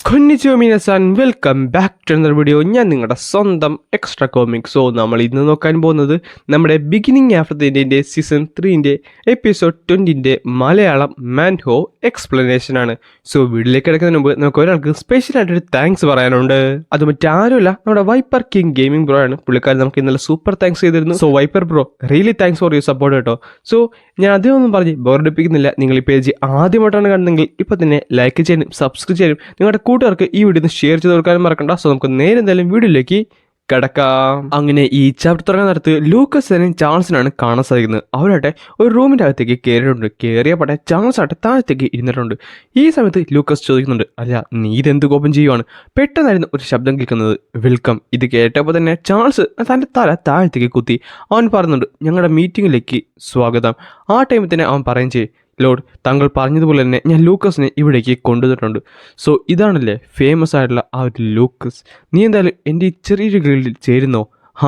കൊന്നിച്ചോ മീനസാൻ welcome back to another video. ഞാൻ നിങ്ങളുടെ സ്വന്തം എക്സ്ട്രാ കോമിക്. സോ നമ്മൾ ഇന്ന് നോക്കാൻ പോകുന്നത് നമ്മുടെ beginning after the season 3 episode 20 Malayalam manhwa explanation ആണ്. സോ വീഡിയോയിലേക്ക് കിടക്കുന്നതിന് മുമ്പ് നമുക്ക് ഒരാൾക്ക് സ്പെഷ്യൽ ആയിട്ടൊരു താങ്ക്സ് പറയാനുണ്ട്. അത് മറ്റാരുമല്ല, നമ്മുടെ വൈപ്പർ കിങ് ഗെയിമിംഗ് ബ്രോ ആണ്. പുള്ളിക്കാരൻ നമുക്ക് ഇന്നലെ സൂപ്പർ താങ്ക്സ് ചെയ്തിരുന്നു. So wiper bro, really thanks for your support കേട്ടോ. സോ ഞാൻ അതൊന്നും പറഞ്ഞ് ബോറടിപ്പിക്കുന്നില്ല. നിങ്ങൾ ഈ പേജ് ആദ്യമായിട്ടാണ് കാണുന്നതെങ്കിൽ ഇപ്പം തന്നെ ലൈക്ക് ചെയ്യാനും സബ്സ്ക്രൈബ് ചെയ്യാനും നിങ്ങളുടെ കൂട്ടുകാർക്ക് ഈ വീഡിയോ ഷെയർ ചെയ്ത് കൊടുക്കാനും മറക്കണ്ട. സോ നമുക്ക് നേരെ എന്തായാലും വീഡിയോയിലേക്ക് കിടക്കാം. അങ്ങനെ ഈ ചാപ്റ്റർ തുടങ്ങാൻ നേരത്ത് ലൂക്കസിനും ചാൾസിനാണ് കാണാൻ സാധിക്കുന്നത്. അവരാട്ടെ ഒരു റൂമിൻ്റെ അകത്തേക്ക് കയറിയിട്ടുണ്ട്. കയറിയപ്പോട്ടെ ചാൾസ് ആട്ടെ താഴത്തേക്ക് ഇരുന്നിട്ടുണ്ട്. ഈ സമയത്ത് ലൂക്കസ് ചോദിക്കുന്നുണ്ട്, അല്ല നീ ഇതെന്ത് കോപ്പം ചെയ്യുവാണ്? പെട്ടെന്നായിരുന്നു ഒരു ശബ്ദം കേൾക്കുന്നത്, വെൽക്കം. ഇത് കേട്ടപ്പോൾ തന്നെ ചാൾസ് തൻ്റെ തല താഴത്തേക്ക് കുത്തി. അവൻ പറയുന്നുണ്ട്, ഞങ്ങളുടെ മീറ്റിങ്ങിലേക്ക് സ്വാഗതം. ആ ടൈമിൽ തന്നെ അവൻ പറയും ചെയ്യും, ലോഡ്, താങ്കൾ പറഞ്ഞതുപോലെ തന്നെ ഞാൻ ലൂക്കസിനെ ഇവിടേക്ക് കൊണ്ടുവന്നിട്ടുണ്ട്. സോ ഇതാണല്ലേ ഫേമസ് ആയിട്ടുള്ള ആ ഒരു ലൂക്കസ്. നീ എന്തായാലും എൻ്റെ ഈ ചെറിയൊരു ഗിൽഡിൽ ചേരുന്നോ?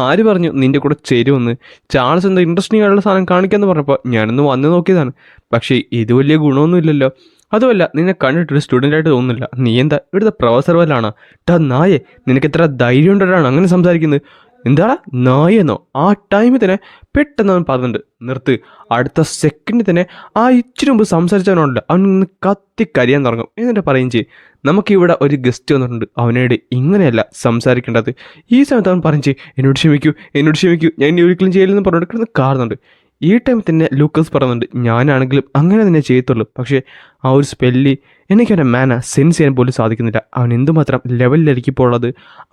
ആര് പറഞ്ഞു നിൻ്റെ കൂടെ ചേരുമെന്ന്? ചാൾസ് എന്താ ഇൻട്രസ്റ്റിംഗ് ആയിട്ടുള്ള സാധനം കാണിക്കാമെന്ന് പറഞ്ഞപ്പോൾ ഞാനൊന്ന് വന്ന് നോക്കിയതാണ്. പക്ഷേ ഇത് വലിയ ഗുണമൊന്നുമില്ലല്ലോ. അതുമല്ല, നിന്നെ കണ്ടിട്ടൊരു സ്റ്റുഡൻ്റായിട്ട് തോന്നുന്നില്ല. നീ എന്താ ഇവിടുത്തെ പ്രൊഫസർ വല്ലാണ്? ടാ നായേ, നിനക്ക് എത്ര ധൈര്യം ഉണ്ടോ അങ്ങനെ സംസാരിക്കുന്നത്? എന്താടാ നായെന്നോ? ആ ടൈമിൽ തന്നെ പെട്ടെന്ന് അവൻ പറഞ്ഞിട്ടുണ്ട്, നിർത്ത്. അടുത്ത സെക്കൻഡിൽ തന്നെ ആ ഇച്ചിരി മുമ്പ് സംസാരിച്ചവനുണ്ട്, അവൻ നിന്ന് കത്തിക്കരിയാൻ തുടങ്ങും. എന്നിട്ട് പറയും ചെയ്യും, നമുക്കിവിടെ ഒരു ഗസ്റ്റ് വന്നിട്ടുണ്ട്, അവനോട് ഇങ്ങനെയല്ല സംസാരിക്കേണ്ടത്. ഈ സമയത്ത് അവൻ പറയും ചെയ്യും, എന്നോട് ക്ഷമിക്കൂ, ഞാൻ ഇനി ഒരിക്കലും ചെയ്യില്ലെന്ന് പറഞ്ഞിട്ട് കിടന്ന് കാണുന്നുണ്ട്. ഈ ടൈമിൽ തന്നെ ലൂക്കസ് പറയുന്നുണ്ട്, ഞാനാണെങ്കിലും അങ്ങനെ തന്നെ ചെയ്യത്തുള്ളൂ. പക്ഷേ ആ ഒരു സ്പെല്ല് എനിക്ക് അവൻ്റെ മാന സെൻസ് ചെയ്യാൻ പോലും സാധിക്കുന്നില്ല. അവൻ എന്തുമാത്രം ലെവലിലായിരിക്കും ഇപ്പോൾ ഉള്ളത്.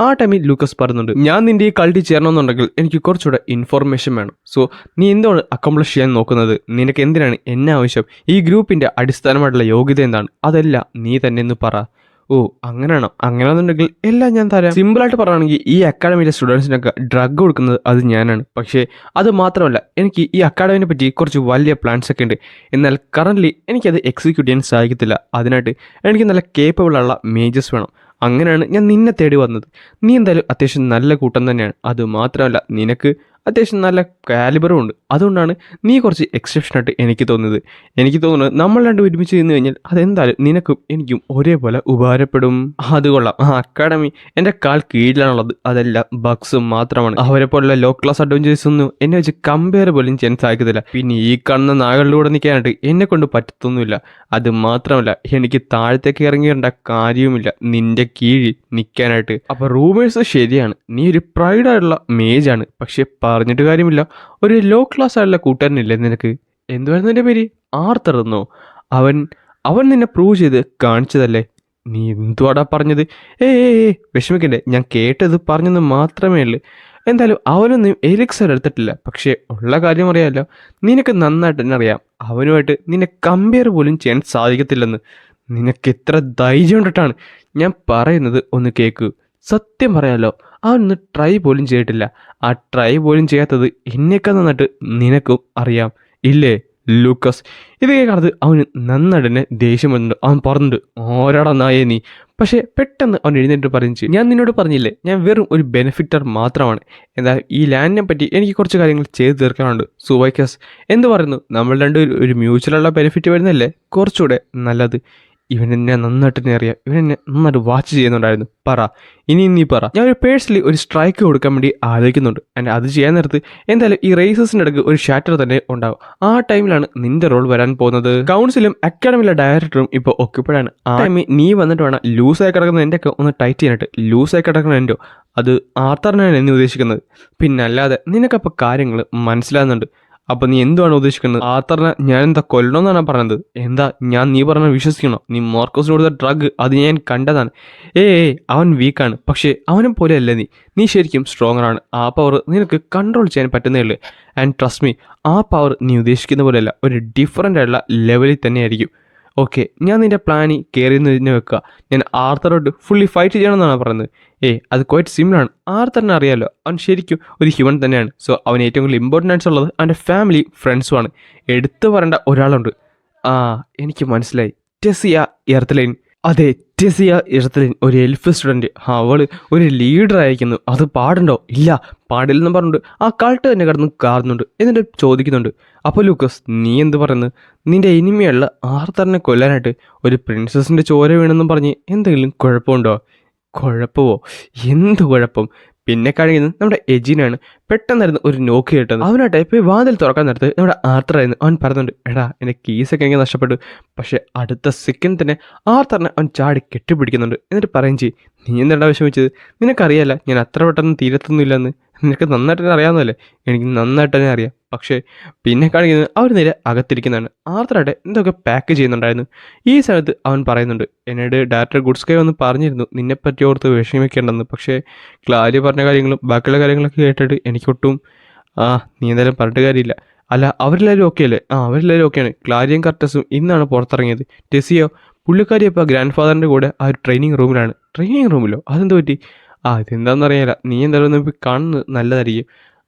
ആ ടൈമിൽ ലൂക്കസ് പറയുന്നുണ്ട്, ഞാൻ നിൻ്റെ ഈ കളി ചേരണമെന്നുണ്ടെങ്കിൽ എനിക്ക് കുറച്ചുകൂടെ ഇൻഫോർമേഷൻ വേണം. സോ നീ എന്താണ് അക്കംപ്ലിഷ് ചെയ്യാൻ നോക്കുന്നത്? നിനക്ക് എന്തിനാണ് എന്നെ ആവശ്യം? ഈ ഗ്രൂപ്പിൻ്റെ അടിസ്ഥാനമായിട്ടുള്ള യോഗ്യത എന്താണ്? അതെല്ലാം നീ തന്നെ ഒന്ന് പറ. ഓ അങ്ങനെയാണോ? അങ്ങനെയാണെന്നുണ്ടെങ്കിൽ എല്ലാം ഞാൻ തരാം. സിമ്പിളായിട്ട് പറയുകയാണെങ്കിൽ ഈ അക്കാഡമിയിലെ സ്റ്റുഡൻസിനൊക്കെ ഡ്രഗ് കൊടുക്കുന്നത് അത് ഞാനാണ്. പക്ഷേ അത് മാത്രമല്ല, എനിക്ക് ഈ അക്കാഡമിനെ പറ്റി കുറച്ച് വലിയ പ്ലാൻസ് ഒക്കെ ഉണ്ട്. എന്നാൽ കറൻ്റ്ലി എനിക്കത് എക്സിക്യൂട്ട് ചെയ്യാൻ സാധിക്കത്തില്ല. അതിനായിട്ട് എനിക്ക് നല്ല കേപ്പബിളുള്ള മേജസ് വേണം. അങ്ങനെയാണ് ഞാൻ നിന്നെ തേടി വന്നത്. നീ എന്തായാലും അത്യാവശ്യം നല്ല കൂട്ടം തന്നെയാണ്. അത് മാത്രമല്ല, നിനക്ക് അത്യാവശ്യം നല്ല കാലിബറും ഉണ്ട്. അതുകൊണ്ടാണ് നീ കുറച്ച് എക്സെപ്ഷനായിട്ട് എനിക്ക് തോന്നുന്നത് നമ്മൾ രണ്ടും ഒരുമിച്ച് നിന്ന് കഴിഞ്ഞാൽ അതെന്തായാലും നിനക്കും എനിക്കും ഒരേപോലെ ഉപകാരപ്പെടും. അത് കൊള്ളാം. ആ അക്കാഡമി എൻ്റെ കാൽ കീഴിലാണുള്ളത്. അതെല്ലാം ബഗ്സും മാത്രമാണ്. അവരെ പോലുള്ള ലോ ക്ലാസ് അഡ്വഞ്ചേഴ്സ് ഒന്നും എന്നെ വെച്ച് കമ്പയർ പോലും ചെയ്യാൻ സാധിക്കത്തില്ല. പിന്നെ ഈ കാണുന്ന നാകളിലൂടെ നിൽക്കാനായിട്ട് എന്നെ കൊണ്ട് പറ്റത്തൊന്നുമില്ല. അത് മാത്രമല്ല, എനിക്ക് താഴത്തേക്ക് ഇറങ്ങി വരേണ്ട കാര്യവുമില്ല നിന്റെ കീഴിൽ നിൽക്കാനായിട്ട്. അപ്പോൾ റൂമേഴ്സ് ശരിയാണ്, നീ ഒരു പ്രൈഡായിട്ടുള്ള മേജാണ്. പക്ഷെ പറഞ്ഞിട്ട് കാര്യമില്ല, ഒരു ലോ ക്ലാസ് ആയിട്ടുള്ള കൂട്ടുകാരനില്ലേ നിനക്ക്? എന്തുവായിരുന്നു എൻ്റെ പേര്? ആർത്തർ എന്നോ? അവൻ നിന്നെ പ്രൂവ് ചെയ്ത് കാണിച്ചതല്ലേ? നീ എന്തുവാടാ പറഞ്ഞത്? വിഷമിക്കണ്ടേ, ഞാൻ കേട്ടത് പറഞ്ഞെന്ന് മാത്രമേ ഉള്ളൂ. എന്തായാലും അവനൊന്നും എലിക്സർ എടുത്തിട്ടില്ല. പക്ഷേ ഉള്ള കാര്യം അറിയാമല്ലോ, നിനക്ക് നന്നായിട്ട് തന്നെ അറിയാം അവനുമായിട്ട് നിന്നെ കമ്പയർ പോലും ചെയ്യാൻ സാധിക്കത്തില്ലെന്ന്. നിനക്ക് എത്ര ധൈര്യം കൊണ്ടിട്ടാണ് ഞാൻ പറയുന്നത്? ഒന്ന് കേൾക്ക്. സത്യം പറയാലോ, അവനൊന്ന് ട്രൈ പോലും ചെയ്തിട്ടില്ല. ആ ട്രൈ പോലും ചെയ്യാത്തത് എന്നേക്കാൾ നന്നായിട്ട് നിനക്കും അറിയാം ഇല്ലേ ലൂക്കസ്? ഇത് കേൾക്കാത്തത് അവന് നന്നായിട്ട് തന്നെ ദേഷ്യം വരുന്നുണ്ട്. അവൻ പറഞ്ഞിട്ട്, ഓരാടാ നായേ നീ? പക്ഷേ പെട്ടെന്ന് അവൻ എഴുന്നേറ്റ് പറഞ്ഞു, ഞാൻ നിന്നോട് പറഞ്ഞില്ലേ, ഞാൻ വെറും ഒരു ബെനിഫിറ്റർ മാത്രമാണ്. എന്നാൽ ഈ ലാൻഡിനെ പറ്റി എനിക്ക് കുറച്ച് കാര്യങ്ങൾ ചെയ്തു തീർക്കാനുണ്ട്. സുവൈക്കസ് എന്ത് പറയുന്നു? നമ്മൾ രണ്ടും ഒരു മ്യൂച്വലുള്ള ബെനിഫിറ്റ് വരുന്നല്ലേ കുറച്ചുകൂടെ നല്ലത്. ഇവനെന്നെ നന്നായിട്ട് തന്നെ അറിയാം. ഇവനെന്നെ നന്നായിട്ട് വാച്ച് ചെയ്യുന്നുണ്ടായിരുന്നു. പറ, ഇനി നീ പറ. ഞാൻ ഒരു പേഴ്സണലി ഒരു സ്ട്രൈക്ക് കൊടുക്കാൻ വേണ്ടി ആലോചിക്കുന്നുണ്ട്. ആൻഡ് അത് ചെയ്യാൻ നേരത്ത് എന്തായാലും ഈ റേസസിൻ്റെ ഇടയ്ക്ക് ഒരു ഷാറ്റർ തന്നെ ഉണ്ടാവും. ആ ടൈമിലാണ് നിന്റെ റോൾ വരാൻ പോകുന്നത്. കൗൺസിലും അക്കാഡമിയിലെ ഡയറക്ടറും ഇപ്പോൾ ഒക്കെപ്പോഴാണ്. ആ ടൈമിൽ നീ വന്നിട്ട് വേണം ലൂസായി കിടക്കുന്ന എൻ്റെ ഒക്കെ ഒന്ന് ടൈറ്റ് ചെയ്യാനായിട്ട്. ലൂസായി കിടക്കുന്ന എൻ്റെ അത് ആർത്തറിനാണ് എന്നെ ഉദ്ദേശിക്കുന്നത്. പിന്നെ അല്ലാതെ നിനക്കപ്പോൾ കാര്യങ്ങൾ മനസ്സിലാകുന്നുണ്ട്. അപ്പം നീ എന്തുവാണ് ഉദ്ദേശിക്കുന്നത്? ആർത്തറിനെ ഞാൻ എന്താ കൊല്ലണമെന്നാണ് പറഞ്ഞത്? എന്താ നീ പറഞ്ഞ വിശ്വസിക്കണോ? നീ മാർക്കോസിന് കൊടുത്ത ഡ്രഗ് അത് ഞാൻ കണ്ടതാണ്. അവൻ വീക്കാണ്, പക്ഷേ അവനെ പോലെയല്ല നീ ശരിക്കും സ്ട്രോങ്ങറാണ്. ആ പവർ നിനക്ക് കൺട്രോൾ ചെയ്യാൻ പറ്റുന്നേ ഉള്ളൂ. ആൻഡ് ട്രസ്റ്റ് മീ, ആ പവർ നീ ഉദ്ദേശിക്കുന്ന പോലെയല്ല, ഒരു ഡിഫറൻ്റ് ആയിട്ടുള്ള ലെവലിൽ തന്നെയായിരിക്കും. ഓക്കെ, ഞാൻ നിൻ്റെ പ്ലാനിൽ കയറിയെന്ന് വെക്കുക. ഞാൻ ആർത്തറോട്ട് ഫുള്ളി ഫൈറ്റ് ചെയ്യണമെന്നാണ് പറയുന്നത്. അത് ക്വൈറ്റ് സിമ്പിളാണ്. ആർത്തറിനെ അറിയാമല്ലോ, അവൻ ശരിക്കും ഒരു ഹ്യൂമൻ തന്നെയാണ്. സോ അവന് ഏറ്റവും കൂടുതൽ ഇമ്പോർട്ടൻസ് ഉള്ളത് അവൻ്റെ ഫാമിലി ഫ്രണ്ട്സുമാണ്. എടുത്തു പറയേണ്ട ഒരാളുണ്ട്. എനിക്ക് മനസ്സിലായി, ടെസിയ എർത്തലൈൻ. അതെ, ടെസിയ ഇഷ്ടത്തിൽ ഒരു എൽഫ് സ്റ്റുഡൻറ്റ്, അവൾ ഒരു ലീഡർ ആയിരിക്കുന്നു. അത് പാടുണ്ടോ? ഇല്ല, പാടില്ലെന്ന് പറഞ്ഞിട്ട് ആ കൾട്ട് തന്നെ കിടന്ന് കാറുന്നുണ്ട്. എന്നിട്ട് ചോദിക്കുന്നുണ്ട്, അപ്പോൾ ലൂക്കസ് നീ എന്ത് പറയുന്നത്? നിന്റെ ഇനിമയുള്ള ആർത്തറിനെ കൊല്ലാനായിട്ട് ഒരു പ്രിൻസസിൻ്റെ ചോര വീണെന്നും പറഞ്ഞ് എന്തെങ്കിലും കുഴപ്പമുണ്ടോ? കുഴപ്പമോ? എന്ത് കുഴപ്പം? പിന്നെ കഴിയുന്നത് നമ്മുടെ എജിനാണ്. പെട്ടെന്നായിരുന്നു ഒരു നോക്ക് കേട്ടത്. അവനാട്ടെ ഇപ്പോൾ വാതിൽ തുറക്കാൻ നേരത്ത് നമ്മുടെ ആർത്തറായിരുന്നു. അവൻ പറയുന്നുണ്ട്, എടാ എൻ്റെ കീസൊക്കെ എനിക്ക് നഷ്ടപ്പെട്ടു. പക്ഷേ അടുത്ത സെക്കൻഡ് തന്നെ ആർത്തറിനെ അവൻ ചാടി കെട്ടിപ്പിടിക്കുന്നുണ്ട്. എന്നിട്ട് പറയും ചെയ്യും, നീ എന്താ വിഷമിച്ചത്? നിനക്കറിയാല്ല ഞാൻ അത്ര പെട്ടെന്ന് തീരത്തൊന്നുമില്ലെന്ന്. നിനക്ക് നന്നായിട്ട് തന്നെ അറിയാവുന്നതല്ലേ? എനിക്ക് നന്നായിട്ട് തന്നെ അറിയാം. പക്ഷേ പിന്നെ കാണിക്കുന്നത് അവർ നേരെ അകത്തിരിക്കുന്നതാണ്. ആർത്തറായിട്ട് എന്തൊക്കെ പാക്ക് ചെയ്യുന്നുണ്ടായിരുന്നു. ഈ സമയത്ത് അവൻ പറയുന്നുണ്ട്, എന്നോട് ഡയറക്ടർ ഗുഡ്സ്കൈ വന്ന് പറഞ്ഞിരുന്നു നിന്നെപ്പറ്റി ഓർത്ത് വിഷമിക്കേണ്ടെന്ന്. പക്ഷേ ക്ലാരി പറഞ്ഞ കാര്യങ്ങളും ബാക്കിയുള്ള കാര്യങ്ങളൊക്കെ കേട്ടിട്ട് എനിക്കൊട്ടും നീ എന്തായാലും പറഞ്ഞിട്ട് കാര്യമില്ല. അല്ല, അവരെല്ലാവരും ഓക്കെ അല്ലേ? അവരെല്ലാവരും ഓക്കെയാണ്. ക്ലാരിയും കർട്ടസും ഇന്നാണ് പുറത്തിറങ്ങിയത്. ടെസിയോ പുള്ളിക്കാരി ഇപ്പോൾ ഗ്രാൻഡ് ഫാദറിൻ്റെ കൂടെ ആ ഒരു ട്രെയിനിങ് റൂമിലാണ്. ട്രെയിനിങ് റൂമിലോ? അതെന്ത് പറ്റി? ഇതെന്താണെന്ന് അറിയില്ല. നീ എന്തായാലും ഒന്ന് പോയി കാണുന്നത് നല്ലതായിരിക്കും.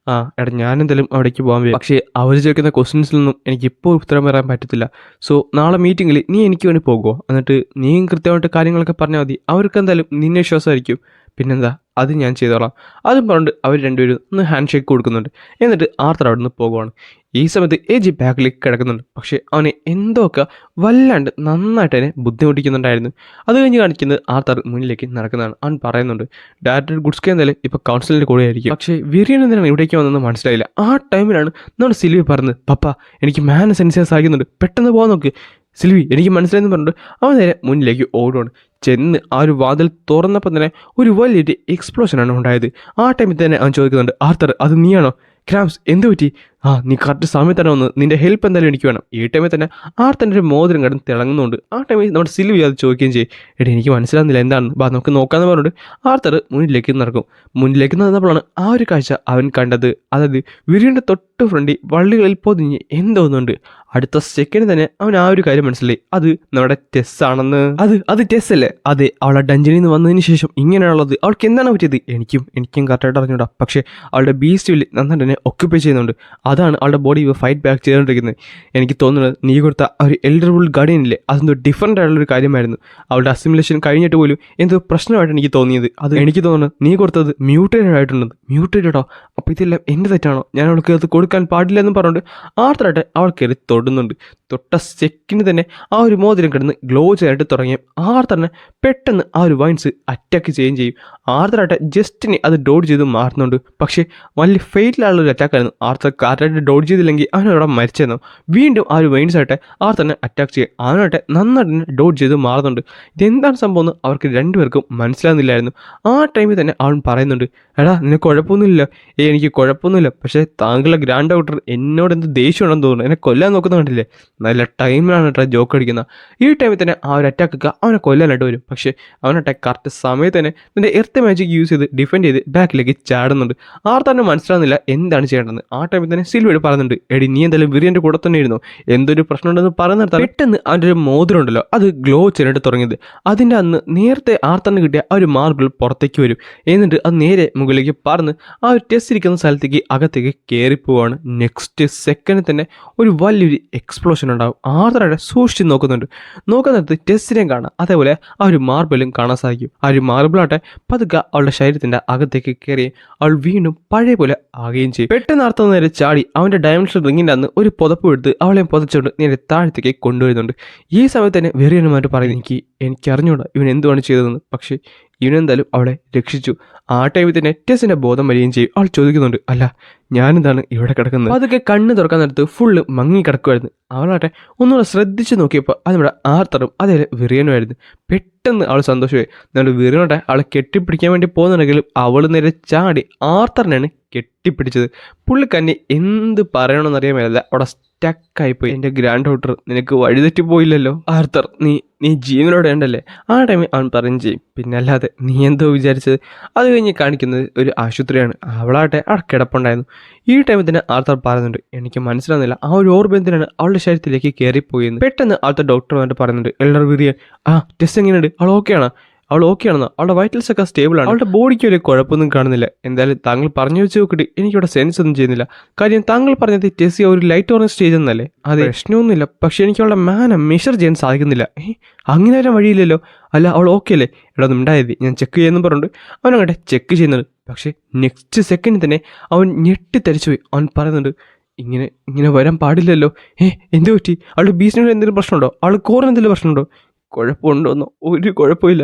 എടാ ഞാനെന്തായാലും അവിടേക്ക് പോകാൻ വരും. പക്ഷേ അവർ ചോദിക്കുന്ന ക്വസ്റ്റ്യൻസിലൊന്നും എനിക്കിപ്പോൾ ഉത്തരം പറയാൻ പറ്റത്തില്ല. സോ നാളെ മീറ്റിങ്ങിൽ നീ എനിക്ക് വേണ്ടി പോകുമോ? എന്നിട്ട് നീയും കൃത്യമായിട്ട് കാര്യങ്ങളൊക്കെ പറഞ്ഞാൽ മതി. അവർക്ക് എന്തായാലും നിന്നെ വിശ്വാസമായിരിക്കും. പിന്നെന്താ, അത് ഞാൻ ചെയ്തോളാം. അതും പറഞ്ഞിട്ട് അവർ രണ്ടുപേരും ഒന്ന് ഹാൻഡ് ഷേക്ക് കൊടുക്കുന്നുണ്ട്. എന്നിട്ട് ആർത്തർ അവിടെ നിന്ന് പോകുവാണ്. ഈ സമയത്ത് എജി ബാക്കിലേക്ക് കിടക്കുന്നുണ്ട്. പക്ഷേ അവനെ എന്തൊക്കെ വല്ലാണ്ട് നന്നായിട്ട് തന്നെ ബുദ്ധിമുട്ടിക്കുന്നുണ്ടായിരുന്നു. അത് കഴിഞ്ഞ് കാണിക്കുന്നത് ആർത്തർ മുന്നിലേക്ക് നടക്കുന്നതാണ്. അവൻ പറയുന്നുണ്ട്, ഡയറക്ടർ ഗുഡ്സ്കൈ എന്തായാലും ഇപ്പോൾ കൗൺസിലിൻ്റെ കൂടെ ആയിരിക്കും. പക്ഷേ വിരിയൻ എന്തിനാണ് ഇവിടേക്ക് വന്നതെന്ന് മനസ്സിലായില്ല. ആ ടൈമിലാണ് നമ്മുടെ സിൽവി പറഞ്ഞത്, പപ്പ എനിക്ക് മാന സെൻസേഴ്സ് ആകുന്നുണ്ട്, പെട്ടെന്ന് പോകാൻ നോക്ക്. സിൽവി എനിക്ക് മനസ്സിലായെന്ന് പറഞ്ഞിട്ട് അവൻ നേരെ മുന്നിലേക്ക് ഓടുകയാണ്. ചെന്ന് ആ ഒരു വാതിൽ തുറന്നപ്പോൾ തന്നെ ഒരു വലിയൊരു എക്സ്പ്ലോഷനാണ് ഉണ്ടായത്. ആ ടൈമിൽ തന്നെ അവൻ ചോദിക്കുന്നുണ്ട്, ആർത്തർ അത് നീയാണോ? ക്രാംസ് എന്ത് പറ്റി? നീ കറക്റ്റ് സമയത്ത് തന്നെ വന്ന്, നിന്റെ ഹെൽപ്പ് എന്തായാലും എനിക്ക് വേണം. ഈ ടൈമിൽ തന്നെ ആർത്തൻ്റെ ഒരു മോതിരം കിടന്ന് തിളങ്ങുന്നുണ്ട്. ആ ടൈമിൽ നമ്മുടെ സിൽവി അത് ചോദിക്കുകയും ചെയ്യും, എടി എനിക്ക് മനസ്സിലാകുന്നില്ല എന്താണെന്ന്, നമുക്ക് നോക്കാമെന്ന് പറഞ്ഞിട്ട് ആർത്തർ മുന്നിലേക്ക് നടക്കും. മുന്നിലേക്ക് നടന്നപ്പോഴാണ് ആ ഒരു കാഴ്ച അവൻ കണ്ടത്. അതായത് വിരിയുടെ തൊട്ട് ഫ്രണ്ടിൽ വള്ളികളിൽ പൊതിഞ്ഞ് എന്തോന്നുണ്ട്. അടുത്ത സെക്കൻഡ് തന്നെ അവൻ ആ ഒരു കാര്യം മനസ്സിലായി, അത് നമ്മുടെ ടെസ് ആണെന്ന്. അത് ടെസ് അല്ലേ? അതെ, അവളെ ഡഞ്ചനിൽ നിന്ന് വന്നതിന് ശേഷം ഇങ്ങനെയുള്ളത് അവൾക്ക് എന്താണ് പറ്റിയത്? എനിക്കും കറക്റ്റായിട്ട് അറിഞ്ഞൂടാ. പക്ഷേ അവളുടെ ബീസ്റ്റ് വില്ല് നന്നായിട്ട് തന്നെ ഒക്യുപ്പൈ ചെയ്യുന്നുണ്ട്. അതാണ് അവളുടെ ബോഡി ഫൈറ്റ് ബാക്ക് ചെയ്തുകൊണ്ടിരിക്കുന്നത്. എനിക്ക് തോന്നുന്നത് നീ കൊടുത്ത ഒരു എൽഡർ വുൾ ഗാർഡിയൻ ഇല്ലേ, അതെന്തോ ഡിഫറൻ്റ് ആയിട്ടുള്ളൊരു കാര്യമായിരുന്നു. അവളുടെ അസിമുലേഷൻ കഴിഞ്ഞിട്ട് പോലും എന്തോ പ്രശ്നമായിട്ട് എനിക്ക് തോന്നിയത്. അത് എനിക്ക് തോന്നുന്നത് നീ കൊടുത്തത് മ്യൂട്ടേറ്റഡ് ആയിട്ടുണ്ടെന്ന്. മ്യൂട്ടേറ്റഡോ? അപ്പോൾ ഇതെല്ലാം എൻ്റെ തെറ്റാണോ? ഞാൻ അവൾക്ക് അത് കൊടുക്കാൻ പാടില്ല എന്ന് പറഞ്ഞുകൊണ്ട് ആർത്തറായിട്ട് അവൾ കയറി തൊടുന്നുണ്ട്. തൊട്ട സെക്കൻഡ് തന്നെ ആ ഒരു മോതിരം കിടന്ന് ഗ്ലോ ചെയ്യാനായിട്ട് തുടങ്ങിയ ആർത്തറിനെ പെട്ടെന്ന് ആ ഒരു വൈൻസ് അറ്റാക്ക് ചെയ്യുകയും ചെയ്യും. ആർത്തറായിട്ട് ജസ്റ്റിനെ അത് ഡോഡ് ചെയ്ത് മാറുന്നുണ്ട്. പക്ഷേ വലിയ ഫെയിലായുള്ളൊരു അറ്റാക്കായിരുന്നു. ആർത്തർ കാറ്റായിട്ട് ഡോഡ് ചെയ്തില്ലെങ്കിൽ അവനവിടെ മരിച്ചെന്നോ. വീണ്ടും ആ ഒരു വൈൻസ് ആയിട്ട് ആർത്തറിനെ അറ്റാക്ക് ചെയ്യും. അവനായിട്ട് നന്നായിട്ട് തന്നെ ഡോഡ് ചെയ്ത് മാറുന്നുണ്ട്. ഇതെന്താണ് സംഭവം എന്ന് അവർക്ക് രണ്ടുപേർക്കും മനസ്സിലാകുന്നില്ലായിരുന്നു. ആ ടൈമിൽ തന്നെ അവൻ പറയുന്നുണ്ട്, എടാ നിനക്ക് കുഴപ്പമൊന്നുമില്ല. എനിക്ക് കുഴപ്പമൊന്നുമില്ല. പക്ഷേ താങ്കളുടെ ഗ്രാൻഡ് ഡോക്ടർ എന്നോട് എന്ത് ദേഷ്യമുണ്ടെന്ന് തോന്നുന്നു. എന്നെ കൊല്ലാൻ നോക്കുന്ന കണ്ടില്ലേ? നല്ല ടൈമിലാണ് കേട്ടോ ജോക്ക് അടിക്കുന്നത്. ഈ ടൈമിൽ തന്നെ ആ ഒരു അറ്റാക്കൊക്കെ അവനെ കൊല്ലാനായിട്ട് വരും. പക്ഷേ അവൻ അറ്റാക്ക് കറക്റ്റ് സമയത്ത് തന്നെ നിന്റെ എർത്ത് മാജിക് യൂസ് ചെയ്ത് ഡിഫെൻഡ് ചെയ്ത് ബാക്കിലേക്ക് ചാടുന്നുണ്ട്. ആർത്തറിന് മനസ്സിലാകുന്നില്ല എന്താണ് ചെയ്യേണ്ടത്. ആ ടൈമിൽ തന്നെ സിൽവയോട് പറയുന്നുണ്ട്, എടി നീ എന്തായാലും വിരിയൻ്റെ കൂടെ തന്നെ ഇരുന്നു, എന്തൊരു പ്രശ്നമുണ്ടെന്ന് പറഞ്ഞു നിർത്താൻ പെട്ടെന്ന് അവൻ്റെ ഒരു മോതിരം ഉണ്ടല്ലോ അത് ഗ്ലോ ചെയ്യാനായിട്ട് തുടങ്ങിയത്. അതിൻ്റെ അന്ന് നേരത്തെ ആർത്തറിന് കിട്ടിയ ആ ഒരു മാർബിൾ പുറത്തേക്ക് വരും. എന്നിട്ട് അത് നേരെ മുകളിലേക്ക് പറന്ന് ആ ഒരു ടെസ്റ്റ് ഇരിക്കുന്ന സ്ഥലത്തേക്ക് അകത്തേക്ക് കയറിപ്പോവാണ്. നെക്സ്റ്റ് സെക്കൻഡിൽ തന്നെ ഒരു വലിയൊരു എക്സ്പ്ലോഷൻ ഉണ്ടാകും. ആർത്തറയുടെ സൂക്ഷിച്ച് നോക്കുന്നുണ്ട്. നോക്കുന്നിടത്ത് ടെസ്റ്റിനെയും കാണാം, അതേപോലെ ആ ഒരു മാർബിളും കാണാൻ സാധിക്കും. ആ ഒരു മാർബിളാട്ടെ പതുക്കെ അവളുടെ ശരീരത്തിൻ്റെ അകത്തേക്ക് കയറി അവൾ വീണ്ടും പഴയ പോലെ ആകുകയും ചെയ്യും. പെട്ടെന്ന് ആർത്തർ നേരെ ചാടി അവൻ്റെ ഡയമെൻഷൻ റിങ്ങിൻ്റെ അന്ന് ഒരു പുതപ്പ് എടുത്ത് അവളെയും പുതച്ചുകൊണ്ട് നേരെ താഴത്തേക്ക് കൊണ്ടുവരുന്നുണ്ട്. ഈ സമയത്ത് തന്നെ വെറിയനുമായിട്ട് പറയുന്നത്, എനിക്ക് അറിഞ്ഞൂടാ ഇവൻ എന്തുവാണ് ചെയ്തതെന്ന്. പക്ഷേ ഇവനെന്തായാലും അവളെ രക്ഷിച്ചു. ആ ടൈമിൽ തന്നെ ടെസ്സിൻ്റെ ബോധം വരികയും ചെയ്യും. അവൾ ചോദിക്കുന്നുണ്ട്, അല്ല ഞാനെന്താണ് ഇവിടെ കിടക്കുന്നത്? അതൊക്കെ കണ്ണ് തുറക്കാൻ നേരത്ത് ഫുള്ള് മങ്ങി കിടക്കുമായിരുന്നു. അവളാട്ടെ ഒന്നുകൂടെ ശ്രദ്ധിച്ച് നോക്കിയപ്പോൾ അത് നമ്മുടെ ആർത്തറും അതേ വിറിയനുമായിരുന്നു. പെട്ടെന്ന് അവൾ സന്തോഷമായി. നമ്മൾ വിറിയനോട്ടെ അവളെ കെട്ടിപ്പിടിക്കാൻ വേണ്ടി പോകുന്നുണ്ടെങ്കിലും അവൾ നേരെ ചാടി ആർത്തറിനാണ് കെട്ടിപ്പിടിച്ചത്. പുള്ളിക്കന്നെ എന്ത് പറയണമെന്നറിയാൻ മേലല്ല അവിടെ സ്റ്റക്കായിപ്പോയി. എൻ്റെ ഗ്രാൻഡ് ഡോട്ടർ നിനക്ക് വഴിതെറ്റി പോയില്ലല്ലോ ആർത്തർ, നീ ജീവനോടെ ഉണ്ടല്ലേ? ആ ടൈമിൽ അവൻ പറയും ചെയ്യും, പിന്നെ അല്ലാതെ നീ എന്തോ വിചാരിച്ചത്? അത് കഴിഞ്ഞ് കാണിക്കുന്നത് ഒരു ആശുപത്രിയാണ്. അവളാട്ടെ അവിടെ കിടപ്പുണ്ടായിരുന്നു. ഈ ടൈമിൽ തന്നെ ആർത്തർ പറയുന്നുണ്ട്, എനിക്ക് മനസ്സിലാകുന്നില്ല ആ ഒരു ഓർബന്തിനാണ് അവളുടെ ശരീരത്തിലേക്ക് കയറിപ്പോയെന്ന്. പെട്ടെന്ന് ആൾത്തെ ഡോക്ടറുമായിട്ട് പറയുന്നുണ്ട്, എൽഡർ വിറിയൻ ടെസ്റ്റ് എങ്ങനെയുണ്ട്? അവൾ ഓക്കെയാണ്? അവൾ ഓക്കെ ആണെന്നോ, അവളുടെ വൈറ്റൽസ് ഒക്കെ സ്റ്റേബിൾ ആണ്, അവളുടെ ബോഡിക്ക് ഒരു കുഴപ്പമൊന്നും കാണുന്നില്ല. എന്തായാലും താങ്കൾ പറഞ്ഞു വെച്ച് നോക്കിയിട്ട് എനിക്കിവിടെ സെൻസ് ഒന്നും ചെയ്യുന്നില്ല. കാര്യം താങ്കൾ പറഞ്ഞത് ടെസ്സി ഒരു ലൈറ്റ് ഓറഞ്ച് സ്റ്റേജ് എന്നല്ലേ? അതെ, പ്രശ്നമൊന്നുമില്ല. പക്ഷെ എനിക്ക് അവളുടെ മാന മെഷർ ചെയ്യാൻ സാധിക്കുന്നില്ല. അങ്ങനെ വരാൻ വഴിയില്ലല്ലോ. അല്ല, അവൾ ഓക്കെ അല്ലേ? എടാ ഉണ്ടായത് ഞാൻ ചെക്ക് ചെയ്യുന്നു പറഞ്ഞിട്ട് അവനങ്ങോട്ടെ ചെക്ക് ചെയ്യുന്നത്. പക്ഷേ നെക്സ്റ്റ് സെക്കൻഡ് തന്നെ അവൻ ഞെട്ടിത്തരിച്ചു പോയി. അവൻ പറയുന്നുണ്ട്, ഇങ്ങനെ വരാൻ പാടില്ലല്ലോ. എന്ത് പറ്റി? അവളുടെ ബീസിനോട് എന്തെങ്കിലും പ്രശ്നമുണ്ടോ? അവൾ കോറിന് എന്തെങ്കിലും പ്രശ്നമുണ്ടോ? കുഴപ്പമുണ്ടോന്നോ? ഒരു കുഴപ്പമില്ല.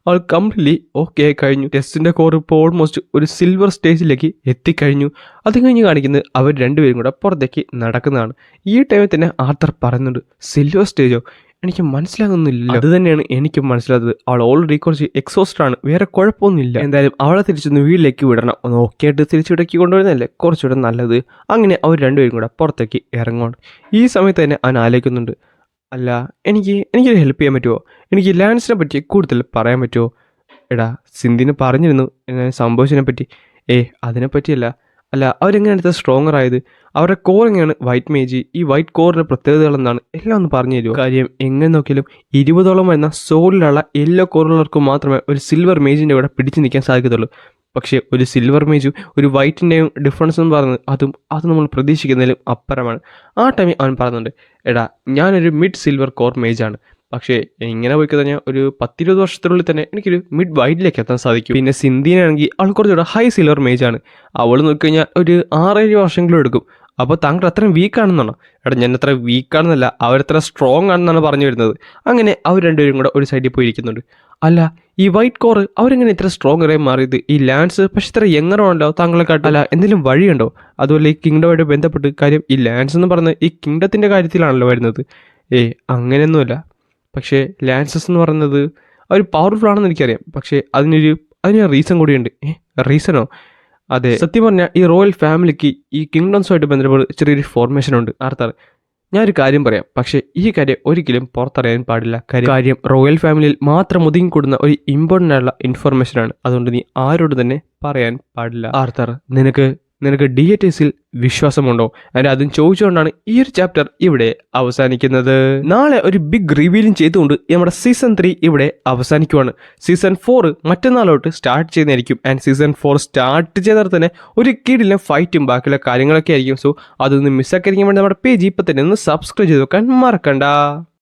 അവൾ കംപ്ലീറ്റ്ലി ഓക്കെ ആയി കഴിഞ്ഞു. ടെസ്റ്റിൻ്റെ കോർ ഇപ്പോൾ ഓൾമോസ്റ്റ് ഒരു സിൽവർ സ്റ്റേജിലേക്ക് എത്തിക്കഴിഞ്ഞു. അത് കഴിഞ്ഞ് കാണിക്കുന്നത് അവർ രണ്ടുപേരും കൂടെ പുറത്തേക്ക് നടക്കുന്നതാണ്. ഈ ടൈമിൽ തന്നെ ആർത്തർ പറയുന്നുണ്ട്, സിൽവർ സ്റ്റേജോ? എനിക്ക് മനസ്സിലാകുന്നില്ല. അത് തന്നെയാണ് എനിക്കും മനസ്സിലായത്. അവൾ ഓൾറെഡി കുറച്ച് എക്സോസ്റ്റഡ് ആണ്, വേറെ കുഴപ്പമൊന്നുമില്ല. എന്തായാലും അവളെ തിരിച്ചൊന്ന് വീട്ടിലേക്ക് വിടണം. ഒന്ന് ഓക്കെ ആയിട്ട് തിരിച്ചിടയ്ക്ക് കൊണ്ടുവരുന്നതല്ലേ കുറച്ചുകൂടെ നല്ലത്. അങ്ങനെ അവർ രണ്ടുപേരും കൂടെ പുറത്തേക്ക് ഇറങ്ങുകയാണ്. ഈ സമയത്ത് തന്നെ അവൻ ആലോചിക്കുന്നുണ്ട്, അല്ല എനിക്കൊരു ഹെൽപ്പ് ചെയ്യാൻ പറ്റുമോ? എനിക്ക് ലാൻസിനെ പറ്റി കൂടുതൽ പറയാൻ പറ്റുമോ? എടാ, സിന്ധിന് പറഞ്ഞിരുന്നു എന്നെ സംഭവിച്ചതിനെ പറ്റി. അതിനെപ്പറ്റിയല്ല. അല്ല, അവരെങ്ങനെയാണ് അടുത്ത സ്ട്രോങ്ങർ ആയത്? അവരുടെ കോർ എങ്ങനെയാണ് വൈറ്റ് മേജ്? ഈ വൈറ്റ് കോറിൻ്റെ പ്രത്യേകതകളെന്നാണ് എല്ലാം ഒന്ന് പറഞ്ഞു തരുമോ? കാര്യം എങ്ങനെ നോക്കിയാലും 20ഓളം വരുന്ന സോളിലുള്ള യെല്ലോ കോറുള്ളവർക്ക് മാത്രമേ ഒരു സിൽവർ മേജിൻ്റെ കൂടെ പിടിച്ചു നിൽക്കാൻ സാധിക്കത്തുള്ളൂ. പക്ഷേ ഒരു സിൽവർ മേജും ഒരു വൈറ്റിൻ്റെയും ഡിഫറൻസ് എന്ന് പറയുന്നത് അത് നമ്മൾ പ്രതീക്ഷിക്കുന്നതിലും അപ്പുറമാണ്. ആ ടൈമിൽ അവൻ പറയുന്നുണ്ട്, എടാ ഞാനൊരു മിഡ് സിൽവർ കോർ മേജാണ്. പക്ഷേ ഇങ്ങനെ പോയി കഴിഞ്ഞാൽ ഒരു 10-20 വർഷത്തിനുള്ളിൽ തന്നെ എനിക്കൊരു മിഡ് വൈറ്റിലേക്ക് എത്താൻ സാധിക്കും. പിന്നെ സിന്ധിനാണെങ്കിൽ അവൾ കുറച്ചുകൂടെ ഹൈ സിൽവർ മേജാണ്. അവൾ നോക്കിക്കഴിഞ്ഞാൽ ഒരു 6-7 വർഷങ്ങളും എടുക്കും. അപ്പോൾ താങ്കൾ അത്രയും വീക്കാണെന്നാണോ? എടാ, ഞാൻ അത്ര വീക്കാണെന്നല്ല, അവരത്ര സ്ട്രോങ് ആണെന്നാണ് പറഞ്ഞു വരുന്നത്. അങ്ങനെ അവർ രണ്ടുപേരും കൂടെ ഒരു സൈഡിൽ പോയിരിക്കുന്നുണ്ട്. അല്ല, ഈ വൈറ്റ് കോർ അവരെങ്ങനെ ഇത്ര സ്ട്രോങ്ങറായി മാറിയത്? ഈ ലാൻസ് പക്ഷെ ഇത്ര യങ്ങറോ ഉണ്ടോ താങ്കളെ കാട്ടും? അല്ല, എന്തെങ്കിലും വഴിയുണ്ടോ? അതുപോലെ ഈ കിങ്ഡമായിട്ട് ബന്ധപ്പെട്ട് കാര്യം ഈ ലാൻസ് എന്ന് പറയുന്നത് ഈ കിങ്ഡത്തിൻ്റെ കാര്യത്തിലാണല്ലോ വരുന്നത്. അങ്ങനെയൊന്നുമല്ല. പക്ഷേ ലാൻസസ് എന്ന് പറയുന്നത് അവർ പവർഫുൾ ആണെന്ന് എനിക്കറിയാം. പക്ഷേ അതിന് റീസൺ കൂടിയുണ്ട്. റീസണോ? അതെ, സത്യം പറഞ്ഞാൽ ഈ റോയൽ ഫാമിലിക്ക് ഈ കിങ്ഡംസുമായിട്ട് ബന്ധപ്പെട്ട് ചെറിയൊരു ഫോർമേഷൻ ഉണ്ട്. ആർത്താർ, ഞാനൊരു കാര്യം പറയാം, പക്ഷേ ഈ കാര്യം ഒരിക്കലും പുറത്തറിയാൻ പാടില്ല. കാര്യം റോയൽ ഫാമിലിയിൽ മാത്രം ഒതുങ്ങിക്കൂടുന്ന ഒരു ഇമ്പോർട്ടൻ്റ് ആയിട്ടുള്ള ഇൻഫർമേഷനാണ്. അതുകൊണ്ട് നീ ആരോട് തന്നെ പറയാൻ പാടില്ല. ആർത്താർ, നിനക്ക് DATSൽ വിശ്വാസമുണ്ടോ? അതിന് അതും ചോദിച്ചുകൊണ്ടാണ് ഈ ഒരു ചാപ്റ്റർ ഇവിടെ അവസാനിക്കുന്നത്. നാളെ ഒരു ബിഗ് റിവീലിംഗ് ചെയ്തുകൊണ്ട് നമ്മുടെ സീസൺ 3 ഇവിടെ അവസാനിക്കുവാണ്. സീസൺ 4 മറ്റന്നാളോട്ട് സ്റ്റാർട്ട് ചെയ്യുന്നതായിരിക്കും. ആൻഡ് സീസൺ 4 സ്റ്റാർട്ട് ചെയ്താൽ തന്നെ ഒരു കിടിലൻ ഫൈറ്റും ബാക്കിയുള്ള കാര്യങ്ങളൊക്കെ ആയിരിക്കും. സോ അതൊന്ന് മിസ്സാക്കിയിരിക്കാൻ വേണ്ടി നമ്മുടെ പേജ് ഇപ്പം തന്നെ ഒന്ന് സബ്സ്ക്രൈബ് ചെയ്ത് വെക്കാൻ മറക്കണ്ട.